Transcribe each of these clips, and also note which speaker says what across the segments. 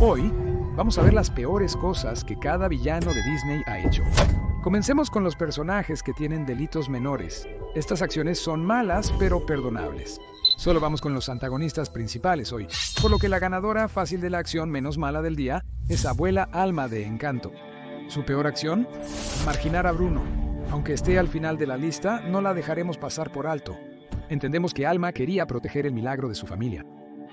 Speaker 1: Hoy vamos a ver las peores cosas que cada villano de Disney ha hecho. Comencemos con los personajes que tienen delitos menores. Estas acciones son malas, pero perdonables. Solo vamos con los antagonistas principales hoy, por lo que la ganadora fácil de la acción menos mala del día es Abuela Alma de Encanto. Su peor acción: marginar a Bruno. Aunque esté al final de la lista, no la dejaremos pasar por alto. Entendemos que Alma quería proteger el milagro de su familia.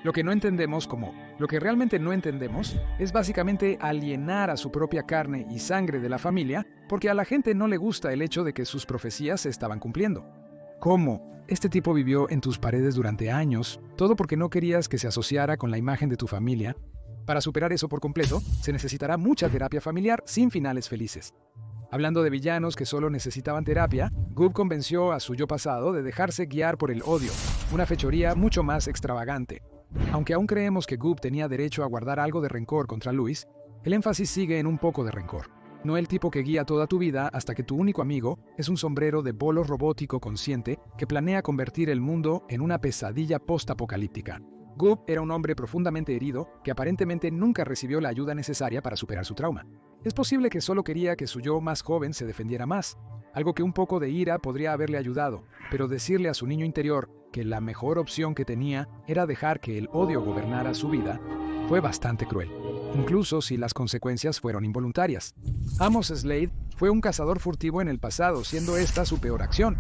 Speaker 1: Lo que realmente no entendemos es básicamente alienar a su propia carne y sangre de la familia porque a la gente no le gusta el hecho de que sus profecías se estaban cumpliendo. ¿Cómo? Este tipo vivió en tus paredes durante años, todo porque no querías que se asociara con la imagen de tu familia. Para superar eso por completo, se necesitará mucha terapia familiar sin finales felices. Hablando de villanos que solo necesitaban terapia, Goop convenció a su yo pasado de dejarse guiar por el odio, una fechoría mucho más extravagante. Aunque aún creemos que Goop tenía derecho a guardar algo de rencor contra Luis, el énfasis sigue en un poco de rencor. No el tipo que guía toda tu vida hasta que tu único amigo es un sombrero de bolos robótico consciente que planea convertir el mundo en una pesadilla post-apocalíptica. Goop era un hombre profundamente herido que aparentemente nunca recibió la ayuda necesaria para superar su trauma. Es posible que solo quería que su yo más joven se defendiera más, algo que un poco de ira podría haberle ayudado, pero decirle a su niño interior que la mejor opción que tenía era dejar que el odio gobernara su vida fue bastante cruel, incluso si las consecuencias fueron involuntarias. Amos Slade fue un cazador furtivo en el pasado, siendo esta su peor acción.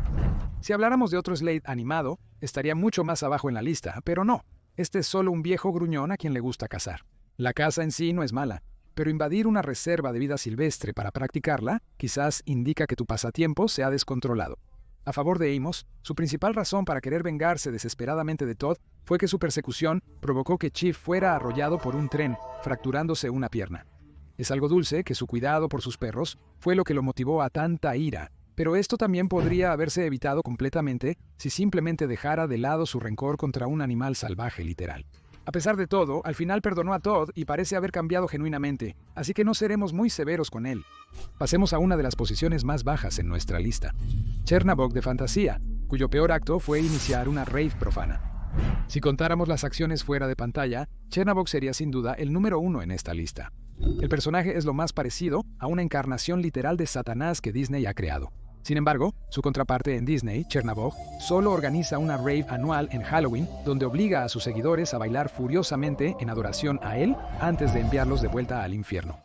Speaker 1: Si habláramos de otro Slade animado, estaría mucho más abajo en la lista, pero no. Este es solo un viejo gruñón a quien le gusta cazar. La caza en sí no es mala, pero invadir una reserva de vida silvestre para practicarla quizás indica que tu pasatiempo se ha descontrolado. A favor de Amos, su principal razón para querer vengarse desesperadamente de Todd fue que su persecución provocó que Chief fuera arrollado por un tren, fracturándose una pierna. Es algo dulce que su cuidado por sus perros fue lo que lo motivó a tanta ira, pero esto también podría haberse evitado completamente si simplemente dejara de lado su rencor contra un animal salvaje literal. A pesar de todo, al final perdonó a Todd y parece haber cambiado genuinamente, así que no seremos muy severos con él. Pasemos a una de las posiciones más bajas en nuestra lista. Chernabog de Fantasía, cuyo peor acto fue iniciar una rave profana. Si contáramos las acciones fuera de pantalla, Chernabog sería sin duda el número 1 en esta lista. El personaje es lo más parecido a una encarnación literal de Satanás que Disney ha creado. Sin embargo, su contraparte en Disney, Chernabog, solo organiza una rave anual en Halloween donde obliga a sus seguidores a bailar furiosamente en adoración a él antes de enviarlos de vuelta al infierno.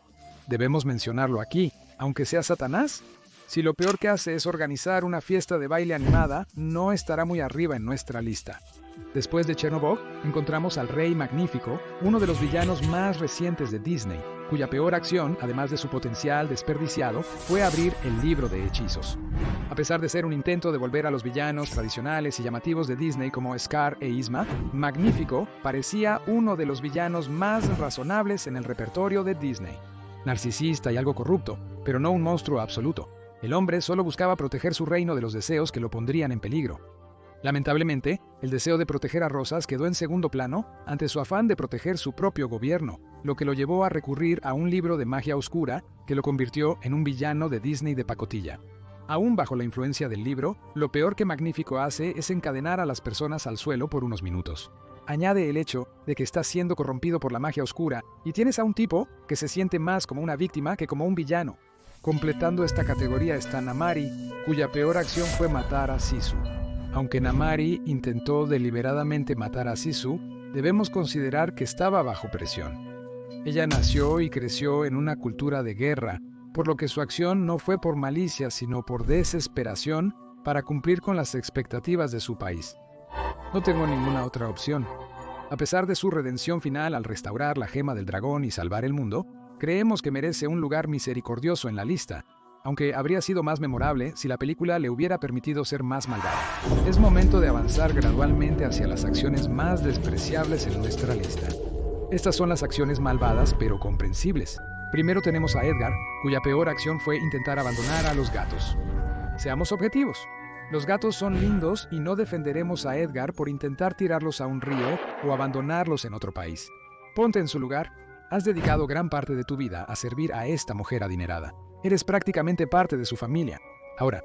Speaker 1: ¿Debemos mencionarlo aquí, aunque sea Satanás? Si lo peor que hace es organizar una fiesta de baile animada, no estará muy arriba en nuestra lista. Después de Chernabog, encontramos al Rey Magnífico, uno de los villanos más recientes de Disney, cuya peor acción, además de su potencial desperdiciado, fue abrir el libro de hechizos. A pesar de ser un intento de volver a los villanos tradicionales y llamativos de Disney como Scar e Yzma, Magnífico parecía uno de los villanos más razonables en el repertorio de Disney. Narcisista y algo corrupto, pero no un monstruo absoluto. El hombre solo buscaba proteger su reino de los deseos que lo pondrían en peligro. Lamentablemente, el deseo de proteger a Rosas quedó en segundo plano ante su afán de proteger su propio gobierno, lo que lo llevó a recurrir a un libro de magia oscura que lo convirtió en un villano de Disney de pacotilla. Aún bajo la influencia del libro, lo peor que Magnífico hace es encadenar a las personas al suelo por unos minutos. Añade el hecho de que está siendo corrompido por la magia oscura y tienes a un tipo que se siente más como una víctima que como un villano. Completando esta categoría está Namari, cuya peor acción fue matar a Sisu. Aunque Namari intentó deliberadamente matar a Sisu, debemos considerar que estaba bajo presión. Ella nació y creció en una cultura de guerra, por lo que su acción no fue por malicia, sino por desesperación para cumplir con las expectativas de su país. No tengo ninguna otra opción. A pesar de su redención final al restaurar la gema del dragón y salvar el mundo, creemos que merece un lugar misericordioso en la lista, aunque habría sido más memorable si la película le hubiera permitido ser más malvada. Es momento de avanzar gradualmente hacia las acciones más despreciables en nuestra lista. Estas son las acciones malvadas pero comprensibles. Primero tenemos a Edgar, cuya peor acción fue intentar abandonar a los gatos. Seamos objetivos. Los gatos son lindos y no defenderemos a Edgar por intentar tirarlos a un río o abandonarlos en otro país. Ponte en su lugar. Has dedicado gran parte de tu vida a servir a esta mujer adinerada. Eres prácticamente parte de su familia. Ahora,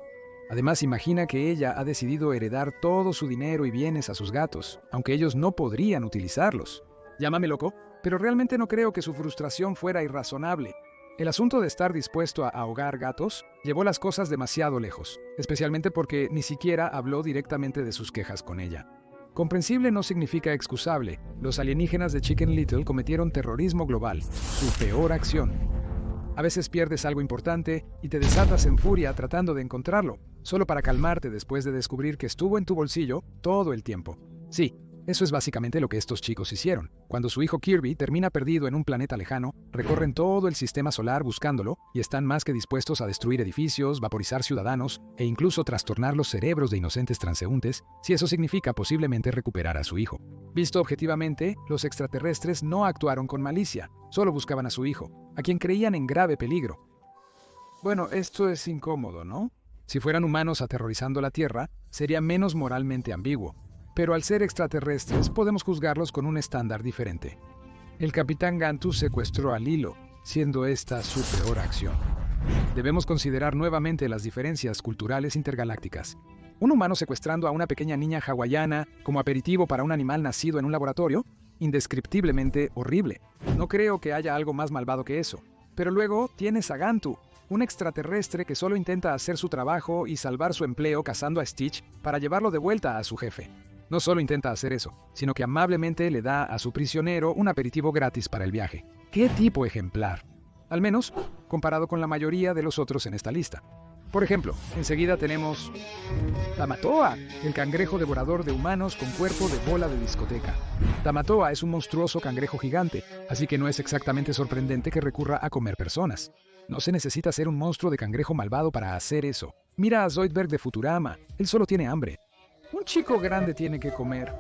Speaker 1: además imagina que ella ha decidido heredar todo su dinero y bienes a sus gatos, aunque ellos no podrían utilizarlos. Llámame loco, pero realmente no creo que su frustración fuera irrazonable. El asunto de estar dispuesto a ahogar gatos llevó las cosas demasiado lejos, especialmente porque ni siquiera habló directamente de sus quejas con ella. Comprensible no significa excusable. Los alienígenas de Chicken Little cometieron terrorismo global, su peor acción. A veces pierdes algo importante y te desatas en furia tratando de encontrarlo, solo para calmarte después de descubrir que estuvo en tu bolsillo todo el tiempo. Sí, eso es básicamente lo que estos chicos hicieron. Cuando su hijo Kirby termina perdido en un planeta lejano, recorren todo el sistema solar buscándolo y están más que dispuestos a destruir edificios, vaporizar ciudadanos e incluso trastornar los cerebros de inocentes transeúntes, si eso significa posiblemente recuperar a su hijo. Visto objetivamente, los extraterrestres no actuaron con malicia, solo buscaban a su hijo, a quien creían en grave peligro. Bueno, esto es incómodo, ¿no? Si fueran humanos aterrorizando la Tierra, sería menos moralmente ambiguo. Pero al ser extraterrestres podemos juzgarlos con un estándar diferente. El Capitán Gantu secuestró a Lilo, siendo esta su peor acción. Debemos considerar nuevamente las diferencias culturales intergalácticas. Un humano secuestrando a una pequeña niña hawaiana como aperitivo para un animal nacido en un laboratorio, indescriptiblemente horrible. No creo que haya algo más malvado que eso. Pero luego tienes a Gantu, un extraterrestre que solo intenta hacer su trabajo y salvar su empleo cazando a Stitch para llevarlo de vuelta a su jefe. No solo intenta hacer eso, sino que amablemente le da a su prisionero un aperitivo gratis para el viaje. ¡Qué tipo ejemplar! Al menos, comparado con la mayoría de los otros en esta lista. Por ejemplo, enseguida tenemos Tamatoa, el cangrejo devorador de humanos con cuerpo de bola de discoteca. Tamatoa es un monstruoso cangrejo gigante, así que no es exactamente sorprendente que recurra a comer personas. No se necesita ser un monstruo de cangrejo malvado para hacer eso. Mira a Zoidberg de Futurama, él solo tiene hambre. Un chico grande tiene que comer.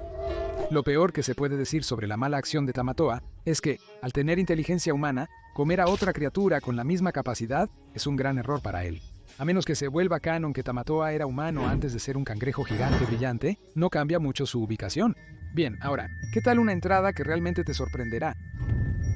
Speaker 1: Lo peor que se puede decir sobre la mala acción de Tamatoa es que, al tener inteligencia humana, comer a otra criatura con la misma capacidad es un gran error para él. A menos que se vuelva canon que Tamatoa era humano antes de ser un cangrejo gigante brillante, no cambia mucho su ubicación. Bien, ahora, ¿qué tal una entrada que realmente te sorprenderá?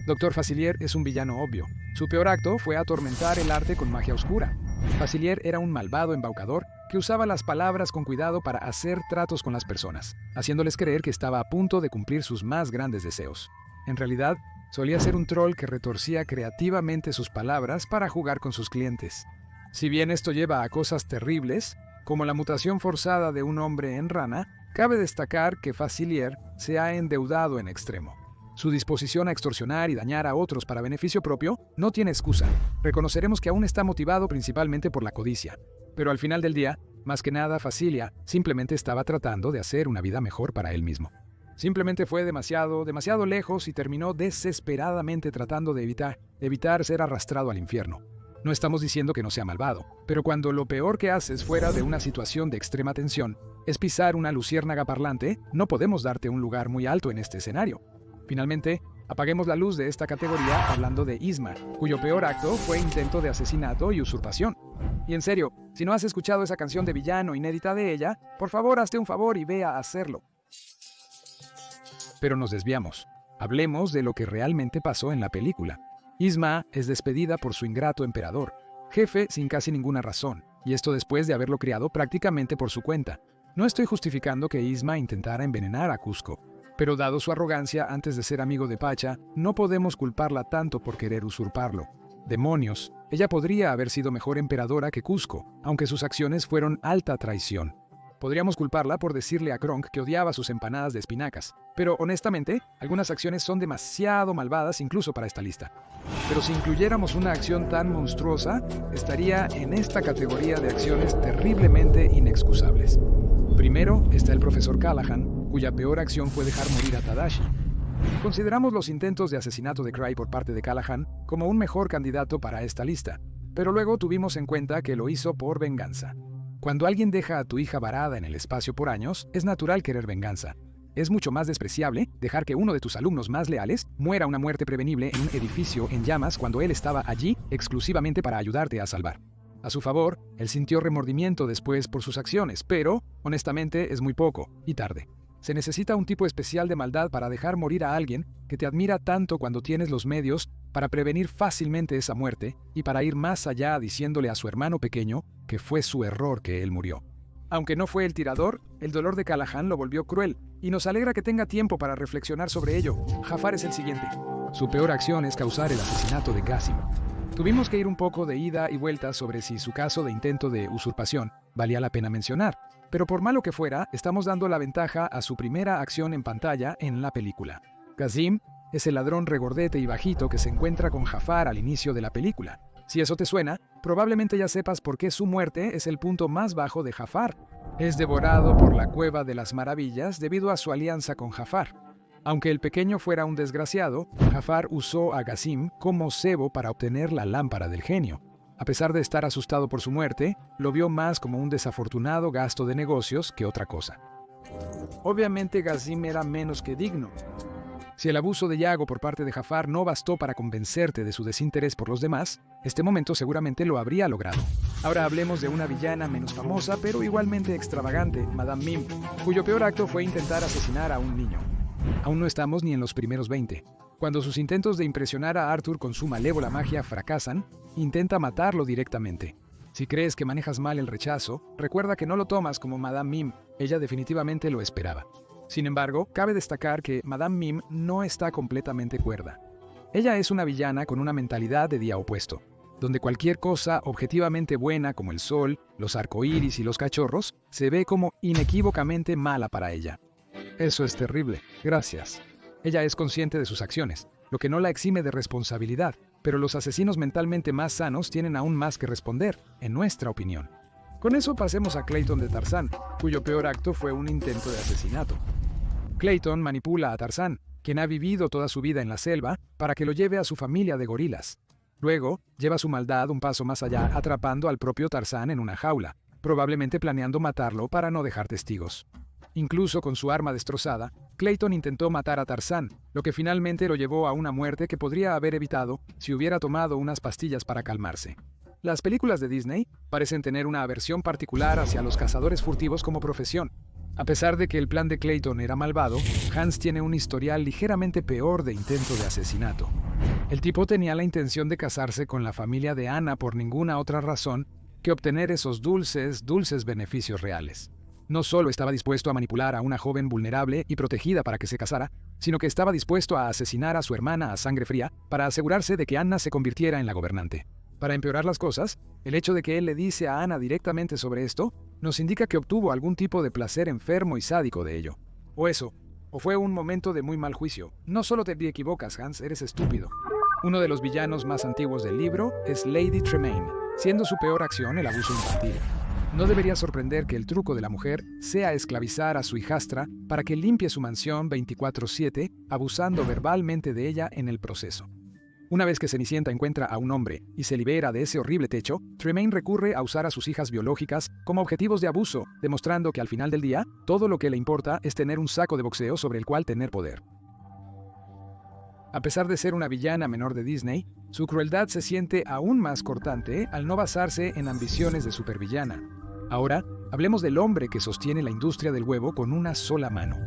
Speaker 1: Dr. Facilier es un villano obvio. Su peor acto fue atormentar el arte con magia oscura. Facilier era un malvado embaucador que usaba las palabras con cuidado para hacer tratos con las personas, haciéndoles creer que estaba a punto de cumplir sus más grandes deseos. En realidad, solía ser un troll que retorcía creativamente sus palabras para jugar con sus clientes. Si bien esto lleva a cosas terribles, como la mutación forzada de un hombre en rana, cabe destacar que Facilier se ha endeudado en extremo. Su disposición a extorsionar y dañar a otros para beneficio propio no tiene excusa. Reconoceremos que aún está motivado principalmente por la codicia. Pero al final del día, más que nada, Facilia simplemente estaba tratando de hacer una vida mejor para él mismo. Simplemente fue demasiado lejos y terminó desesperadamente tratando de evitar ser arrastrado al infierno. No estamos diciendo que no sea malvado, pero cuando lo peor que haces fuera de una situación de extrema tensión es pisar una luciérnaga parlante, no podemos darte un lugar muy alto en este escenario. Finalmente, apaguemos la luz de esta categoría hablando de Yzma, cuyo peor acto fue intento de asesinato y usurpación. Y en serio, si no has escuchado esa canción de villano inédita de ella, por favor hazte un favor y ve a hacerlo. Pero nos desviamos. Hablemos de lo que realmente pasó en la película. Yzma es despedida por su ingrato emperador, jefe sin casi ninguna razón, y esto después de haberlo criado prácticamente por su cuenta. No estoy justificando que Yzma intentara envenenar a Kuzco, pero dado su arrogancia antes de ser amigo de Pacha, no podemos culparla tanto por querer usurparlo. ¡Demonios! Ella podría haber sido mejor emperadora que Kuzco, aunque sus acciones fueron alta traición. Podríamos culparla por decirle a Kronk que odiaba sus empanadas de espinacas, pero honestamente, algunas acciones son demasiado malvadas incluso para esta lista. Pero si incluyéramos una acción tan monstruosa, estaría en esta categoría de acciones terriblemente inexcusables. Primero está el profesor Callahan, cuya peor acción fue dejar morir a Tadashi. Consideramos los intentos de asesinato de Cry por parte de Callahan como un mejor candidato para esta lista, pero luego tuvimos en cuenta que lo hizo por venganza. Cuando alguien deja a tu hija varada en el espacio por años, es natural querer venganza. Es mucho más despreciable dejar que uno de tus alumnos más leales muera una muerte prevenible en un edificio en llamas cuando él estaba allí exclusivamente para ayudarte a salvar. A su favor, él sintió remordimiento después por sus acciones, pero, honestamente, es muy poco y tarde. Se necesita un tipo especial de maldad para dejar morir a alguien que te admira tanto cuando tienes los medios para prevenir fácilmente esa muerte y para ir más allá diciéndole a su hermano pequeño que fue su error que él murió. Aunque no fue el tirador, el dolor de Callahan lo volvió cruel, y nos alegra que tenga tiempo para reflexionar sobre ello. Jafar es el siguiente. Su peor acción es causar el asesinato de Gazim. Tuvimos que ir un poco de ida y vuelta sobre si su caso de intento de usurpación valía la pena mencionar, pero por malo que fuera, estamos dando la ventaja a su primera acción en pantalla en la película. Gazim es el ladrón regordete y bajito que se encuentra con Jafar al inicio de la película. Si eso te suena, probablemente ya sepas por qué su muerte es el punto más bajo de Jafar. Es devorado por la Cueva de las Maravillas debido a su alianza con Jafar. Aunque el pequeño fuera un desgraciado, Jafar usó a Gazim como cebo para obtener la lámpara del genio. A pesar de estar asustado por su muerte, lo vio más como un desafortunado gasto de negocios que otra cosa. Obviamente Gazim era menos que digno. Si el abuso de Yago por parte de Jafar no bastó para convencerte de su desinterés por los demás, este momento seguramente lo habría logrado. Ahora hablemos de una villana menos famosa, pero igualmente extravagante, Madame Mim, cuyo peor acto fue intentar asesinar a un niño. Aún no estamos ni en los primeros 20. Cuando sus intentos de impresionar a Arthur con su malévola magia fracasan, intenta matarlo directamente. Si crees que manejas mal el rechazo, recuerda que no lo tomas como Madame Mim, ella definitivamente lo esperaba. Sin embargo, cabe destacar que Madame Mim no está completamente cuerda. Ella es una villana con una mentalidad de día opuesto, donde cualquier cosa objetivamente buena como el sol, los arcoíris y los cachorros se ve como inequívocamente mala para ella. Eso es terrible, gracias. Ella es consciente de sus acciones, lo que no la exime de responsabilidad, pero los asesinos mentalmente más sanos tienen aún más que responder, en nuestra opinión. Con eso pasemos a Clayton de Tarzán, cuyo peor acto fue un intento de asesinato. Clayton manipula a Tarzán, quien ha vivido toda su vida en la selva, para que lo lleve a su familia de gorilas. Luego, lleva su maldad un paso más allá, atrapando al propio Tarzán en una jaula, probablemente planeando matarlo para no dejar testigos. Incluso con su arma destrozada, Clayton intentó matar a Tarzán, lo que finalmente lo llevó a una muerte que podría haber evitado si hubiera tomado unas pastillas para calmarse. Las películas de Disney parecen tener una aversión particular hacia los cazadores furtivos como profesión. A pesar de que el plan de Clayton era malvado, Hans tiene un historial ligeramente peor de intento de asesinato. El tipo tenía la intención de casarse con la familia de Anna por ninguna otra razón que obtener esos dulces beneficios reales. No solo estaba dispuesto a manipular a una joven vulnerable y protegida para que se casara, sino que estaba dispuesto a asesinar a su hermana a sangre fría para asegurarse de que Anna se convirtiera en la gobernante. Para empeorar las cosas, el hecho de que él le dice a Anna directamente sobre esto nos indica que obtuvo algún tipo de placer enfermo y sádico de ello. O fue un momento de muy mal juicio. No solo te equivocas, Hans, eres estúpido. Uno de los villanos más antiguos del libro es Lady Tremaine, siendo su peor acción el abuso infantil. No debería sorprender que el truco de la mujer sea esclavizar a su hijastra para que limpie su mansión 24/7, abusando verbalmente de ella en el proceso. Una vez que Cenicienta encuentra a un hombre y se libera de ese horrible techo, Tremaine recurre a usar a sus hijas biológicas como objetivos de abuso, demostrando que al final del día, todo lo que le importa es tener un saco de boxeo sobre el cual tener poder. A pesar de ser una villana menor de Disney, su crueldad se siente aún más cortante al no basarse en ambiciones de supervillana. Ahora, hablemos del hombre que sostiene la industria del huevo con una sola mano.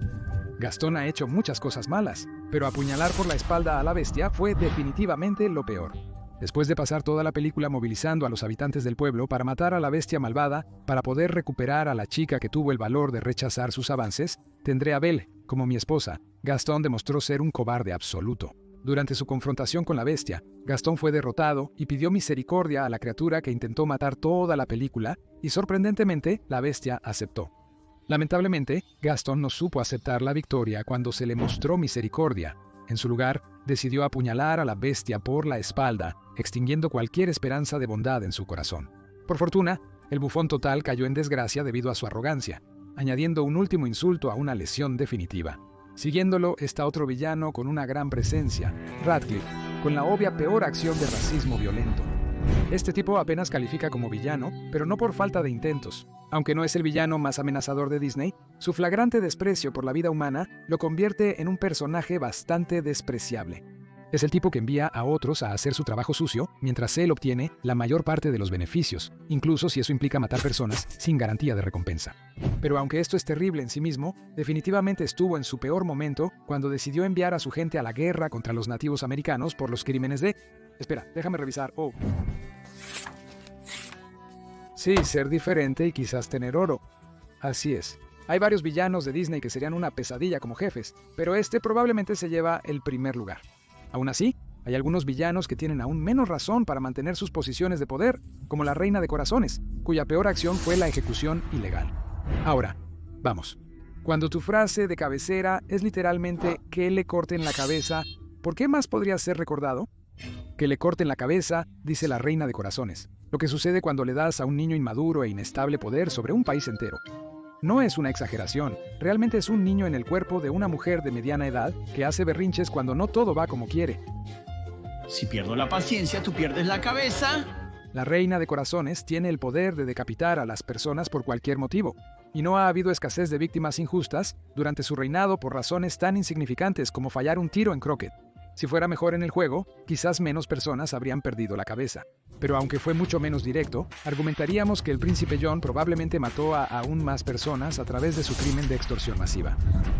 Speaker 1: Gastón ha hecho muchas cosas malas, pero apuñalar por la espalda a la bestia fue definitivamente lo peor. Después de pasar toda la película movilizando a los habitantes del pueblo para matar a la bestia malvada, para poder recuperar a la chica que tuvo el valor de rechazar sus avances, tendré a Belle como mi esposa. Gastón demostró ser un cobarde absoluto. Durante su confrontación con la bestia, Gastón fue derrotado y pidió misericordia a la criatura que intentó matar toda la película, y sorprendentemente, la bestia aceptó. Lamentablemente, Gastón no supo aceptar la victoria cuando se le mostró misericordia. En su lugar, decidió apuñalar a la bestia por la espalda, extinguiendo cualquier esperanza de bondad en su corazón. Por fortuna, el bufón total cayó en desgracia debido a su arrogancia, añadiendo un último insulto a una lesión definitiva. Siguiéndolo está otro villano con una gran presencia, Radcliffe, con la obvia peor acción de racismo violento. Este tipo apenas califica como villano, pero no por falta de intentos. Aunque no es el villano más amenazador de Disney, su flagrante desprecio por la vida humana lo convierte en un personaje bastante despreciable. Es el tipo que envía a otros a hacer su trabajo sucio, mientras él obtiene la mayor parte de los beneficios, incluso si eso implica matar personas sin garantía de recompensa. Pero aunque esto es terrible en sí mismo, definitivamente estuvo en su peor momento cuando decidió enviar a su gente a la guerra contra los nativos americanos por los crímenes de... Espera, déjame revisar. Sí, ser diferente y quizás tener oro. Así es. Hay varios villanos de Disney que serían una pesadilla como jefes, pero este probablemente se lleva el primer lugar. Aún así, hay algunos villanos que tienen aún menos razón para mantener sus posiciones de poder, como la Reina de Corazones, cuya peor acción fue la ejecución ilegal. Ahora, vamos. Cuando tu frase de cabecera es literalmente que le corten la cabeza, ¿por qué más podría ser recordado? Que le corten la cabeza, dice la Reina de Corazones, lo que sucede cuando le das a un niño inmaduro e inestable poder sobre un país entero. No es una exageración, realmente es un niño en el cuerpo de una mujer de mediana edad que hace berrinches cuando no todo va como quiere.
Speaker 2: Si pierdo la paciencia, tú pierdes la cabeza.
Speaker 1: La Reina de Corazones tiene el poder de decapitar a las personas por cualquier motivo, y no ha habido escasez de víctimas injustas durante su reinado por razones tan insignificantes como fallar un tiro en croquet. Si fuera mejor en el juego, quizás menos personas habrían perdido la cabeza. Pero aunque fue mucho menos directo, argumentaríamos que el príncipe John probablemente mató a aún más personas a través de su crimen de extorsión masiva.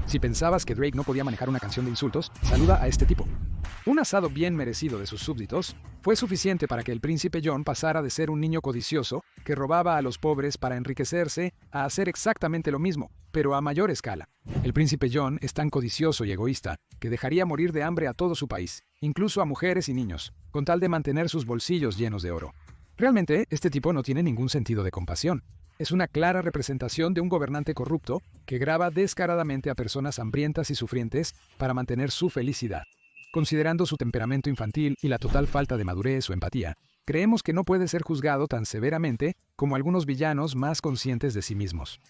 Speaker 1: Si pensabas que Drake no podía manejar una canción de insultos, saluda a este tipo. Un asado bien merecido de sus súbditos fue suficiente para que el príncipe John pasara de ser un niño codicioso que robaba a los pobres para enriquecerse a hacer exactamente lo mismo, pero a mayor escala. El príncipe John es tan codicioso y egoísta que dejaría morir de hambre a todo su país, incluso a mujeres y niños, con tal de mantener sus bolsillos llenos de oro. Realmente, este tipo no tiene ningún sentido de compasión. Es una clara representación de un gobernante corrupto que graba descaradamente a personas hambrientas y sufrientes para mantener su felicidad. Considerando su temperamento infantil y la total falta de madurez o empatía, creemos que no puede ser juzgado tan severamente como algunos villanos más conscientes de sí mismos.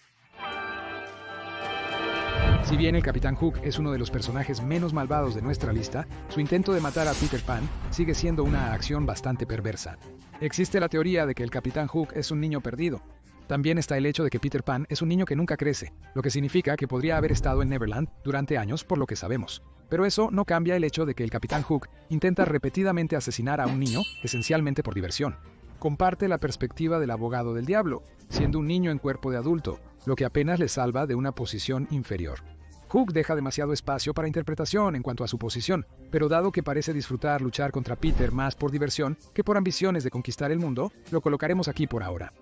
Speaker 1: Si bien el Capitán Hook es uno de los personajes menos malvados de nuestra lista, su intento de matar a Peter Pan sigue siendo una acción bastante perversa. Existe la teoría de que el Capitán Hook es un niño perdido. También está el hecho de que Peter Pan es un niño que nunca crece, lo que significa que podría haber estado en Neverland durante años por lo que sabemos. Pero eso no cambia el hecho de que el Capitán Hook intenta repetidamente asesinar a un niño, esencialmente por diversión. Comparte la perspectiva del abogado del diablo, siendo un niño en cuerpo de adulto, lo que apenas le salva de una posición inferior. Hook deja demasiado espacio para interpretación en cuanto a su posición, pero dado que parece disfrutar luchar contra Peter más por diversión que por ambiciones de conquistar el mundo, lo colocaremos aquí por ahora.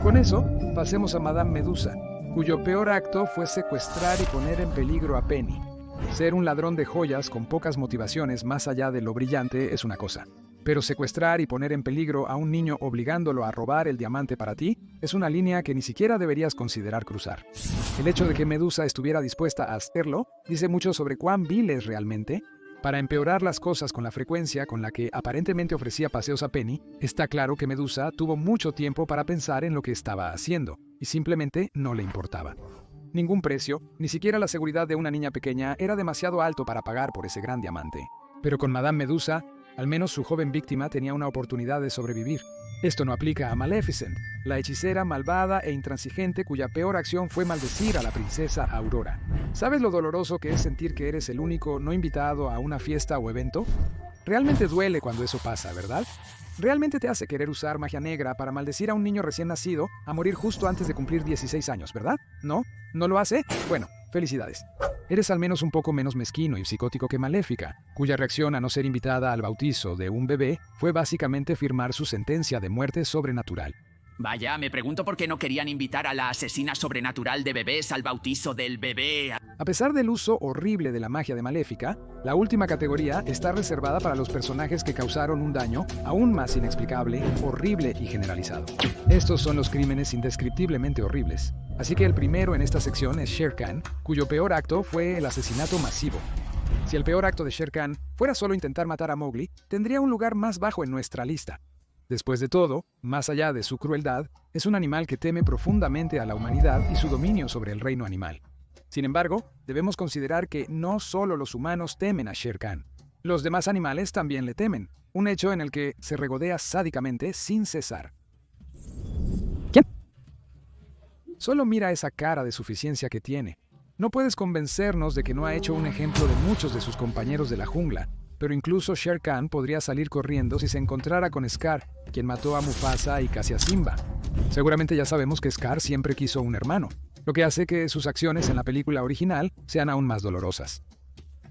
Speaker 1: Con eso, pasemos a Madame Medusa, cuyo peor acto fue secuestrar y poner en peligro a Penny. Ser un ladrón de joyas con pocas motivaciones más allá de lo brillante es una cosa, pero secuestrar y poner en peligro a un niño obligándolo a robar el diamante para ti es una línea que ni siquiera deberías considerar cruzar. El hecho de que Medusa estuviera dispuesta a hacerlo dice mucho sobre cuán vil es realmente. Para empeorar las cosas con la frecuencia con la que aparentemente ofrecía paseos a Penny, está claro que Medusa tuvo mucho tiempo para pensar en lo que estaba haciendo, y simplemente no le importaba. Ningún precio, ni siquiera la seguridad de una niña pequeña, era demasiado alto para pagar por ese gran diamante. Pero con Madame Medusa, al menos su joven víctima tenía una oportunidad de sobrevivir. Esto no aplica a Maleficent, la hechicera malvada e intransigente cuya peor acción fue maldecir a la princesa Aurora. ¿Sabes lo doloroso que es sentir que eres el único no invitado a una fiesta o evento? Realmente duele cuando eso pasa, ¿verdad? Realmente te hace querer usar magia negra para maldecir a un niño recién nacido a morir justo antes de cumplir 16 años, ¿verdad? ¿No? ¿No lo hace? Bueno, felicidades. Eres al menos un poco menos mezquino y psicótico que Maléfica, cuya reacción a no ser invitada al bautizo de un bebé fue básicamente firmar su sentencia de muerte sobrenatural.
Speaker 3: Vaya, me pregunto por qué no querían invitar a la asesina sobrenatural de bebés al bautizo del bebé.
Speaker 1: A pesar del uso horrible de la magia de Maléfica, la última categoría está reservada para los personajes que causaron un daño aún más inexplicable, horrible y generalizado. Estos son los crímenes indescriptiblemente horribles. Así que el primero en esta sección es Shere Khan, cuyo peor acto fue el asesinato masivo. Si el peor acto de Shere Khan fuera solo intentar matar a Mowgli, tendría un lugar más bajo en nuestra lista. Después de todo, más allá de su crueldad, es un animal que teme profundamente a la humanidad y su dominio sobre el reino animal. Sin embargo, debemos considerar que no solo los humanos temen a Shere Khan. Los demás animales también le temen, un hecho en el que se regodea sádicamente sin cesar. ¿Quién? Solo mira esa cara de suficiencia que tiene. No puedes convencernos de que no ha hecho un ejemplo de muchos de sus compañeros de la jungla, pero incluso Shere Khan podría salir corriendo si se encontrara con Scar, quien mató a Mufasa y casi a Simba. Seguramente ya sabemos que Scar siempre quiso un hermano, lo que hace que sus acciones en la película original sean aún más dolorosas.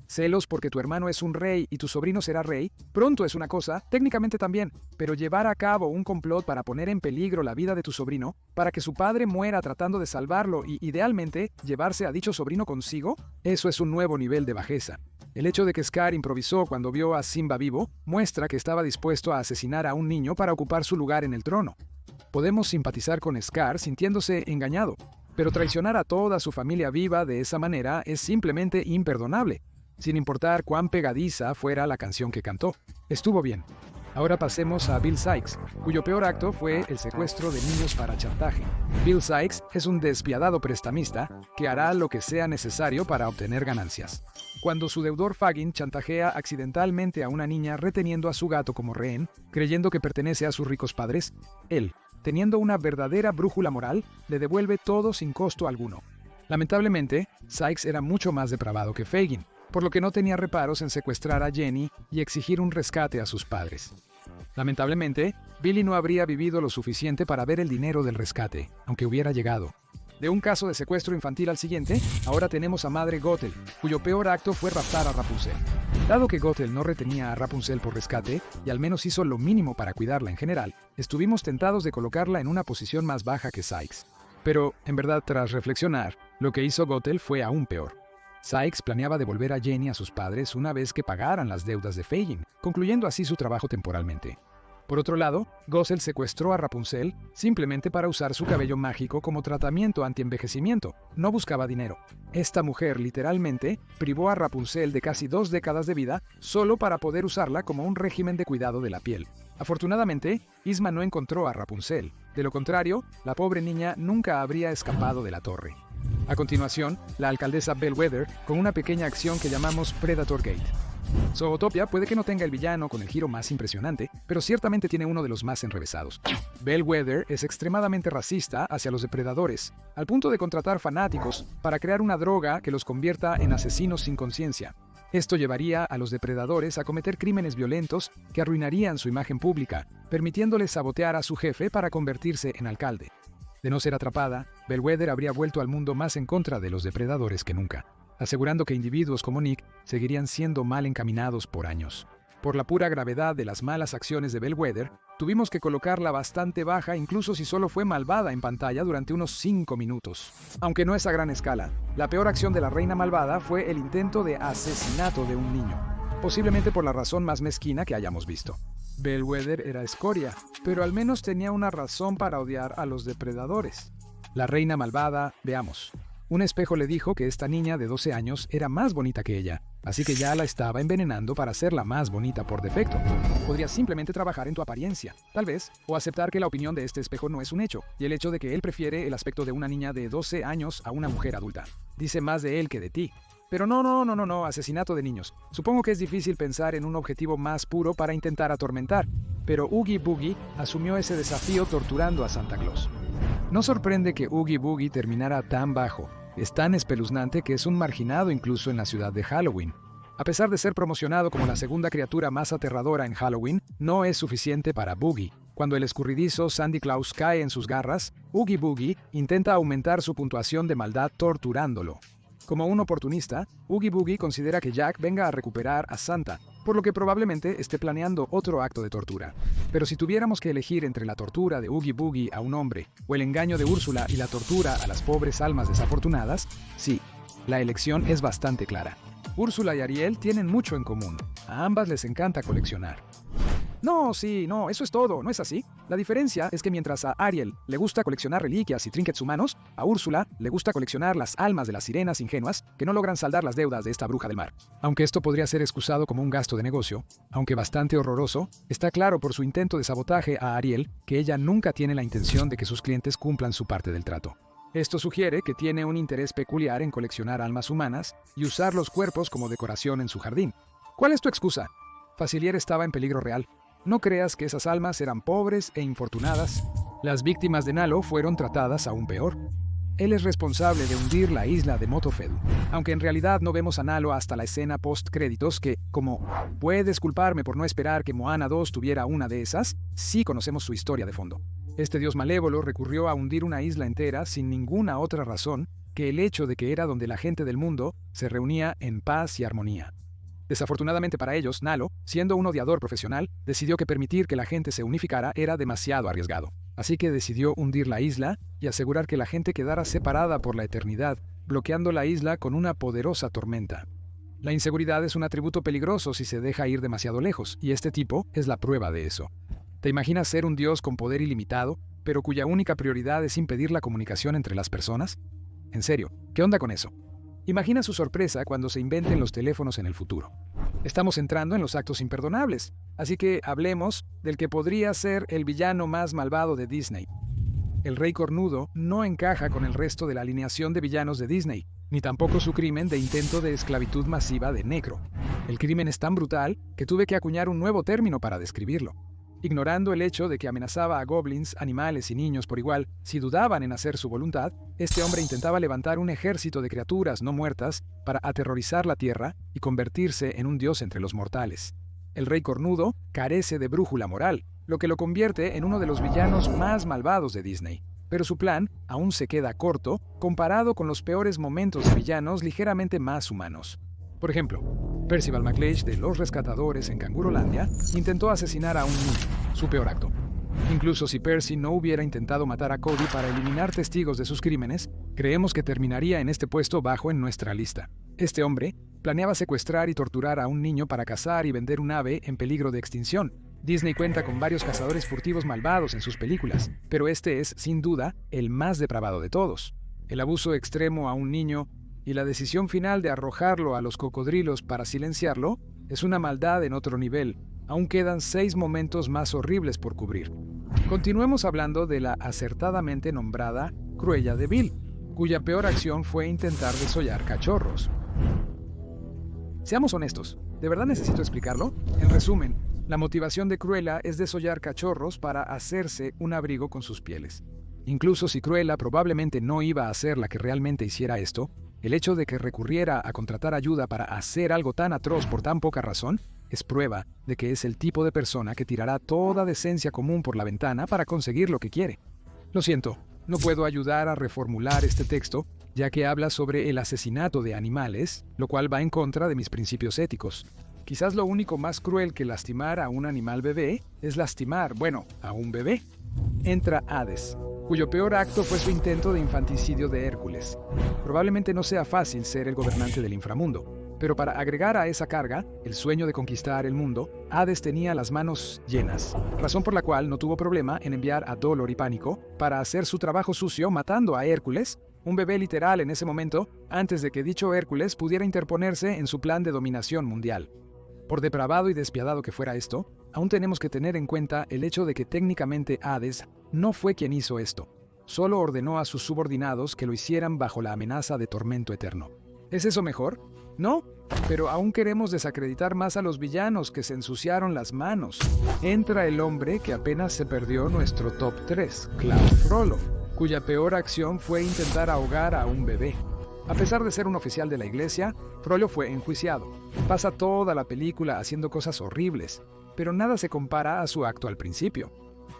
Speaker 1: Celos porque tu hermano es un rey y tu sobrino será rey, pronto es una cosa, técnicamente también, pero llevar a cabo un complot para poner en peligro la vida de tu sobrino, para que su padre muera tratando de salvarlo y, idealmente, llevarse a dicho sobrino consigo, eso es un nuevo nivel de bajeza. El hecho de que Scar improvisó cuando vio a Simba vivo muestra que estaba dispuesto a asesinar a un niño para ocupar su lugar en el trono. Podemos simpatizar con Scar sintiéndose engañado, pero traicionar a toda su familia viva de esa manera es simplemente imperdonable, sin importar cuán pegadiza fuera la canción que cantó. Estuvo bien. Ahora pasemos a Bill Sikes, cuyo peor acto fue el secuestro de niños para chantaje. Bill Sikes es un despiadado prestamista que hará lo que sea necesario para obtener ganancias. Cuando su deudor Fagin chantajea accidentalmente a una niña reteniendo a su gato como rehén, creyendo que pertenece a sus ricos padres, él, teniendo una verdadera brújula moral, le devuelve todo sin costo alguno. Lamentablemente, Sikes era mucho más depravado que Fagin, por lo que no tenía reparos en secuestrar a Jenny y exigir un rescate a sus padres. Lamentablemente, Billy no habría vivido lo suficiente para ver el dinero del rescate, aunque hubiera llegado. De un caso de secuestro infantil al siguiente, ahora tenemos a Madre Gothel, cuyo peor acto fue raptar a Rapunzel. Dado que Gothel no retenía a Rapunzel por rescate, y al menos hizo lo mínimo para cuidarla en general, estuvimos tentados de colocarla en una posición más baja que Sikes. Pero, en verdad, tras reflexionar, lo que hizo Gothel fue aún peor. Sikes planeaba devolver a Jenny a sus padres una vez que pagaran las deudas de Fagin, concluyendo así su trabajo temporalmente. Por otro lado, Gothel secuestró a Rapunzel simplemente para usar su cabello mágico como tratamiento anti-envejecimiento. No buscaba dinero. Esta mujer literalmente privó a Rapunzel de casi 2 décadas de vida solo para poder usarla como un régimen de cuidado de la piel. Afortunadamente, Isma no encontró a Rapunzel. De lo contrario, la pobre niña nunca habría escapado de la torre. A continuación, la alcaldesa Bellwether con una pequeña acción que llamamos Predator Gate. Zootopia puede que no tenga el villano con el giro más impresionante, pero ciertamente tiene uno de los más enrevesados. Bellwether es extremadamente racista hacia los depredadores, al punto de contratar fanáticos para crear una droga que los convierta en asesinos sin conciencia. Esto llevaría a los depredadores a cometer crímenes violentos que arruinarían su imagen pública, permitiéndoles sabotear a su jefe para convertirse en alcalde. De no ser atrapada, Bellwether habría vuelto al mundo más en contra de los depredadores que nunca, asegurando que individuos como Nick seguirían siendo mal encaminados por años. Por la pura gravedad de las malas acciones de Bellwether, tuvimos que colocarla bastante baja incluso si solo fue malvada en pantalla durante unos 5 minutos. Aunque no es a gran escala, la peor acción de la reina malvada fue el intento de asesinato de un niño, posiblemente por la razón más mezquina que hayamos visto. Bellwether era escoria, pero al menos tenía una razón para odiar a los depredadores. La reina malvada, veamos. Un espejo le dijo que esta niña de 12 años era más bonita que ella, así que ya la estaba envenenando para hacerla más bonita por defecto. Podrías simplemente trabajar en tu apariencia, tal vez, o aceptar que la opinión de este espejo no es un hecho, y el hecho de que él prefiere el aspecto de una niña de 12 años a una mujer adulta. Dice más de él que de ti. Pero no, asesinato de niños. Supongo que es difícil pensar en un objetivo más puro para intentar atormentar, pero Oogie Boogie asumió ese desafío torturando a Santa Claus. No sorprende que Oogie Boogie terminara tan bajo. Es tan espeluznante que es un marginado incluso en la ciudad de Halloween. A pesar de ser promocionado como la segunda criatura más aterradora en Halloween, no es suficiente para Boogie. Cuando el escurridizo Sandy Claus cae en sus garras, Oogie Boogie intenta aumentar su puntuación de maldad torturándolo. Como un oportunista, Oogie Boogie considera que Jack venga a recuperar a Santa, por lo que probablemente esté planeando otro acto de tortura. Pero si tuviéramos que elegir entre la tortura de Oogie Boogie a un hombre, o el engaño de Úrsula y la tortura a las pobres almas desafortunadas, sí, la elección es bastante clara. Úrsula y Ariel tienen mucho en común. A ambas les encanta coleccionar. No, eso es todo, ¿no es así? La diferencia es que mientras a Ariel le gusta coleccionar reliquias y trinkets humanos, a Úrsula le gusta coleccionar las almas de las sirenas ingenuas que no logran saldar las deudas de esta bruja del mar. Aunque esto podría ser excusado como un gasto de negocio, aunque bastante horroroso, está claro por su intento de sabotaje a Ariel que ella nunca tiene la intención de que sus clientes cumplan su parte del trato. Esto sugiere que tiene un interés peculiar en coleccionar almas humanas y usar los cuerpos como decoración en su jardín. ¿Cuál es tu excusa? Facilier estaba en peligro real. No creas que esas almas eran pobres e infortunadas. Las víctimas de Nalo fueron tratadas aún peor. Él es responsable de hundir la isla de Motofedu, aunque en realidad no vemos a Nalo hasta la escena post-créditos que, como puedes culparme por no esperar que Moana 2 tuviera una de esas, sí conocemos su historia de fondo. Este dios malévolo recurrió a hundir una isla entera sin ninguna otra razón que el hecho de que era donde la gente del mundo se reunía en paz y armonía. Desafortunadamente para ellos, Nalo, siendo un odiador profesional, decidió que permitir que la gente se unificara era demasiado arriesgado. Así que decidió hundir la isla y asegurar que la gente quedara separada por la eternidad, bloqueando la isla con una poderosa tormenta. La inseguridad es un atributo peligroso si se deja ir demasiado lejos, y este tipo es la prueba de eso. ¿Te imaginas ser un dios con poder ilimitado, pero cuya única prioridad es impedir la comunicación entre las personas? En serio, ¿qué onda con eso? Imagina su sorpresa cuando se inventen los teléfonos en el futuro. Estamos entrando en los actos imperdonables, así que hablemos del que podría ser el villano más malvado de Disney. El Rey Cornudo no encaja con el resto de la alineación de villanos de Disney, ni tampoco su crimen de intento de esclavitud masiva de Necro. El crimen es tan brutal que tuve que acuñar un nuevo término para describirlo. Ignorando el hecho de que amenazaba a goblins, animales y niños por igual si dudaban en hacer su voluntad, este hombre intentaba levantar un ejército de criaturas no muertas para aterrorizar la tierra y convertirse en un dios entre los mortales. El Rey Cornudo carece de brújula moral, lo que lo convierte en uno de los villanos más malvados de Disney. Pero su plan aún se queda corto comparado con los peores momentos de villanos ligeramente más humanos. Por ejemplo, Percival McLeish de Los Rescatadores en Cangurolandia intentó asesinar a un niño, su peor acto. Incluso si Percy no hubiera intentado matar a Cody para eliminar testigos de sus crímenes, creemos que terminaría en este puesto bajo en nuestra lista. Este hombre planeaba secuestrar y torturar a un niño para cazar y vender un ave en peligro de extinción. Disney cuenta con varios cazadores furtivos malvados en sus películas, pero este es, sin duda, el más depravado de todos. El abuso extremo a un niño y la decisión final de arrojarlo a los cocodrilos para silenciarlo es una maldad en otro nivel. Aún quedan 6 momentos más horribles por cubrir. Continuemos hablando de la acertadamente nombrada Cruella de Vil, cuya peor acción fue intentar desollar cachorros. Seamos honestos, ¿de verdad necesito explicarlo? En resumen, la motivación de Cruella es desollar cachorros para hacerse un abrigo con sus pieles. Incluso si Cruella probablemente no iba a ser la que realmente hiciera esto, el hecho de que recurriera a contratar ayuda para hacer algo tan atroz por tan poca razón es prueba de que es el tipo de persona que tirará toda decencia común por la ventana para conseguir lo que quiere. Lo siento, no puedo ayudar a reformular este texto, ya que habla sobre el asesinato de animales, lo cual va en contra de mis principios éticos. Quizás lo único más cruel que lastimar a un animal bebé es lastimar, a un bebé. Entra Hades, cuyo peor acto fue su intento de infanticidio de Hércules. Probablemente no sea fácil ser el gobernante del inframundo, pero para agregar a esa carga, el sueño de conquistar el mundo, Hades tenía las manos llenas, razón por la cual no tuvo problema en enviar a Dolor y Pánico para hacer su trabajo sucio matando a Hércules, un bebé literal en ese momento, antes de que dicho Hércules pudiera interponerse en su plan de dominación mundial. Por depravado y despiadado que fuera esto, aún tenemos que tener en cuenta el hecho de que técnicamente Hades no fue quien hizo esto. Solo ordenó a sus subordinados que lo hicieran bajo la amenaza de tormento eterno. ¿Es eso mejor? No, pero aún queremos desacreditar más a los villanos que se ensuciaron las manos. Entra el hombre que apenas se perdió nuestro top 3, Cloud Frollo, cuya peor acción fue intentar ahogar a un bebé. A pesar de ser un oficial de la iglesia, Frollo fue enjuiciado. Pasa toda la película haciendo cosas horribles, pero nada se compara a su acto al principio.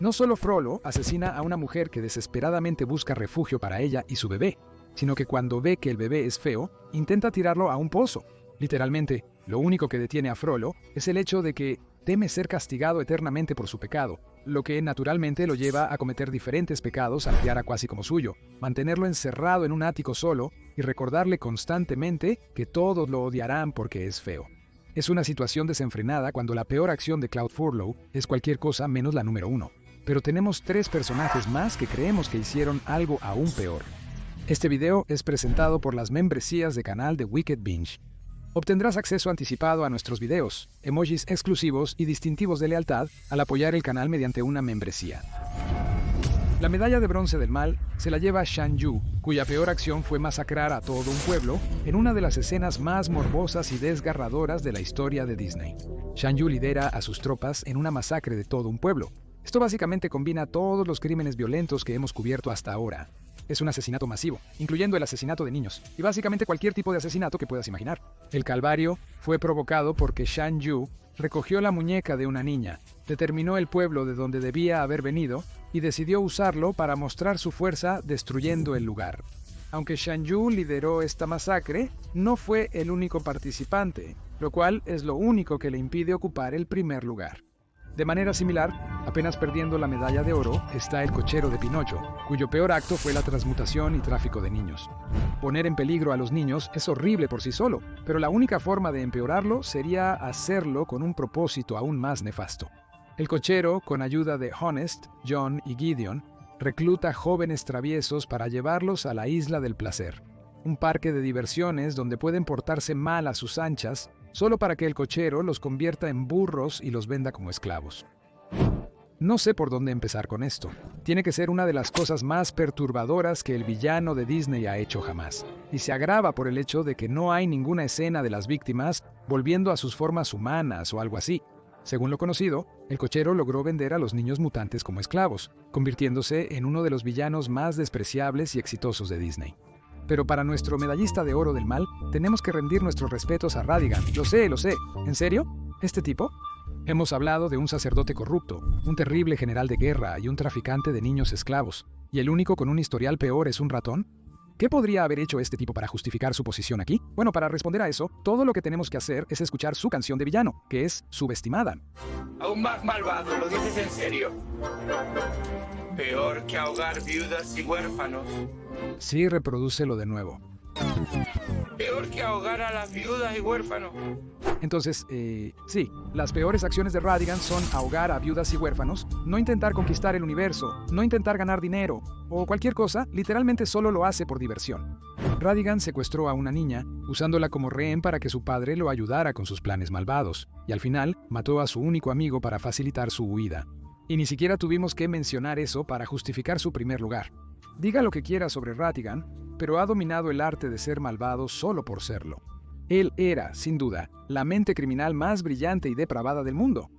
Speaker 1: No solo Frollo asesina a una mujer que desesperadamente busca refugio para ella y su bebé, sino que cuando ve que el bebé es feo, intenta tirarlo a un pozo. Literalmente, lo único que detiene a Frollo es el hecho de que teme ser castigado eternamente por su pecado, lo que naturalmente lo lleva a cometer diferentes pecados al Tiara casi como suyo, mantenerlo encerrado en un ático solo y recordarle constantemente que todos lo odiarán porque es feo. Es una situación desenfrenada cuando la peor acción de Cloud Frollo es cualquier cosa menos la número 1. Pero tenemos 3 personajes más que creemos que hicieron algo aún peor. Este video es presentado por las membresías de canal de Wicked Binge. Obtendrás acceso anticipado a nuestros videos, emojis exclusivos y distintivos de lealtad al apoyar el canal mediante una membresía. La medalla de bronce del mal se la lleva Shan Yu, cuya peor acción fue masacrar a todo un pueblo en una de las escenas más morbosas y desgarradoras de la historia de Disney. Shan Yu lidera a sus tropas en una masacre de todo un pueblo. Esto básicamente combina todos los crímenes violentos que hemos cubierto hasta ahora. Es un asesinato masivo, incluyendo el asesinato de niños, y básicamente cualquier tipo de asesinato que puedas imaginar. El calvario fue provocado porque Shan Yu recogió la muñeca de una niña, determinó el pueblo de donde debía haber venido y decidió usarlo para mostrar su fuerza destruyendo el lugar. Aunque Shan Yu lideró esta masacre, no fue el único participante, lo cual es lo único que le impide ocupar el primer lugar. De manera similar, apenas perdiendo la medalla de oro, está el cochero de Pinocho, cuyo peor acto fue la transmutación y tráfico de niños. Poner en peligro a los niños es horrible por sí solo, pero la única forma de empeorarlo sería hacerlo con un propósito aún más nefasto. El cochero, con ayuda de Honest, John y Gideon, recluta jóvenes traviesos para llevarlos a la Isla del Placer, un parque de diversiones donde pueden portarse mal a sus anchas, solo para que el cochero los convierta en burros y los venda como esclavos. No sé por dónde empezar con esto. Tiene que ser una de las cosas más perturbadoras que el villano de Disney ha hecho jamás. Y se agrava por el hecho de que no hay ninguna escena de las víctimas volviendo a sus formas humanas o algo así. Según lo conocido, el cochero logró vender a los niños mutantes como esclavos, convirtiéndose en uno de los villanos más despreciables y exitosos de Disney. Pero para nuestro medallista de oro del mal, tenemos que rendir nuestros respetos a Ratigan. Lo sé. ¿En serio? ¿Este tipo? Hemos hablado de un sacerdote corrupto, un terrible general de guerra y un traficante de niños esclavos. ¿Y el único con un historial peor es un ratón? ¿Qué podría haber hecho este tipo para justificar su posición aquí? Bueno, para responder a eso, todo lo que tenemos que hacer es escuchar su canción de villano, que es subestimada.
Speaker 4: Aún más malvado, ¿lo dices en serio? Peor que ahogar viudas y huérfanos.
Speaker 1: Sí, reprodúcelo de nuevo.
Speaker 4: Peor que ahogar a las viudas y huérfanos.
Speaker 1: Entonces, sí, las peores acciones de Ratigan son ahogar a viudas y huérfanos, no intentar conquistar el universo, no intentar ganar dinero, o cualquier cosa, literalmente solo lo hace por diversión. Ratigan secuestró a una niña, usándola como rehén para que su padre lo ayudara con sus planes malvados, y al final mató a su único amigo para facilitar su huida. Y ni siquiera tuvimos que mencionar eso para justificar su primer lugar. Diga lo que quiera sobre Ratigan, pero ha dominado el arte de ser malvado solo por serlo. Él era, sin duda, la mente criminal más brillante y depravada del mundo.